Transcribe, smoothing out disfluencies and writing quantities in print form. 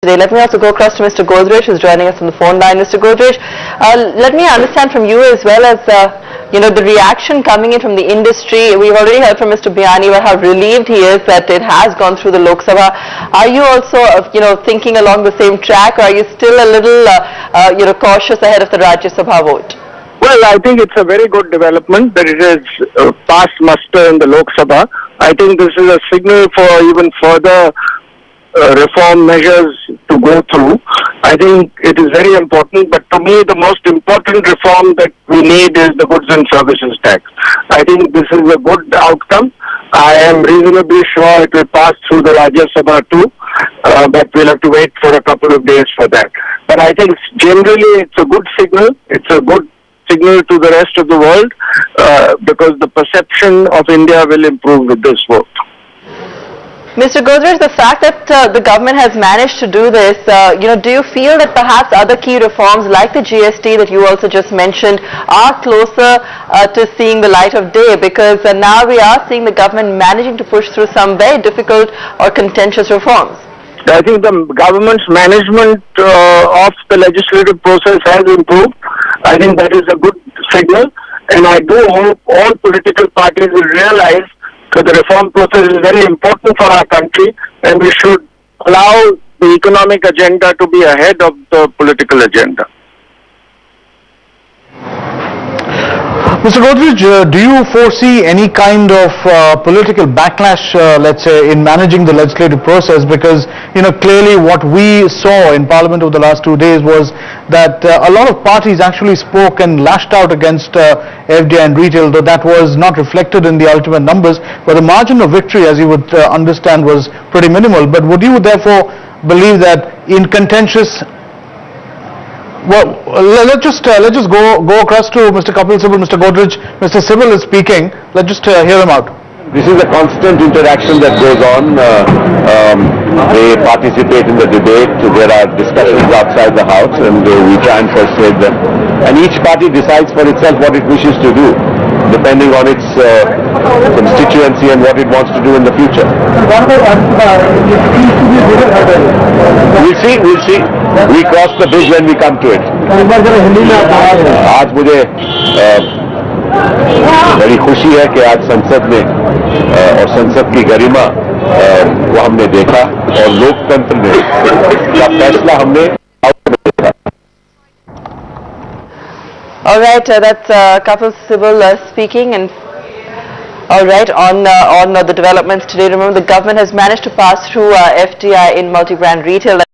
Today. Let me also go across to Mr. Godrej, who's joining us on the phone line. Mr. Godrej, let me understand from you as well as the reaction coming in from the industry. We've already heard from Mr. Biyani about how relieved he is that it has gone through the Lok Sabha. Are you also thinking along the same track, or are you still a little cautious ahead of the Rajya Sabha vote? Well, I think it's a very good development that it has passed muster in the Lok Sabha. I think this is a signal for even further reform measures to go through. I think it is very important, but to me the most important reform that we need is the goods and services tax. I think this is a good outcome. I am reasonably sure it will pass through the Rajya Sabha too, but we'll have to wait for a couple of days for that. But I think generally it's a good signal. It's a good signal to the rest of the world because the perception of India will improve with this vote. Mr. Godrej, the fact that the government has managed to do this, do you feel that perhaps other key reforms like the GST that you also just mentioned are closer to seeing the light of day? Because now we are seeing the government managing to push through some very difficult or contentious reforms. I think the government's management of the legislative process has improved. I think that is a good signal, and I do hope all political parties will realize that the reform process is very important for our country, and we should allow the economic agenda to be ahead of the political agenda. Mr. Godrej, do you foresee any kind of political backlash, let's say, in managing the legislative process? Because, clearly what we saw in Parliament over the last 2 days was that a lot of parties actually spoke and lashed out against FDI and retail, though that was not reflected in the ultimate numbers. But the margin of victory, as you would understand, was pretty minimal. But would you therefore believe that in contentious... Well, let's just go across to Mr. Kapil Sibal. Mr. Godrej, Mr. Sibal is speaking. Let's just hear him out. This is a constant interaction that goes on. They participate in the debate. There are discussions outside the house, and we try and persuade them. And each party decides for itself what it wishes to do, depending on its constituency and what it wants to do in the future. We'll see. We cross the bridge when we come to it. आज मुझे बड़ी खुशी है कि आज संसद में और संसद की गरिमा वो हमने देखा और लोकतंत्र में का फैसला हमने देखा. All right, that's Kapil Sibal speaking. And all right, on the developments today, remember the government has managed to pass through FDI in multi-brand retail.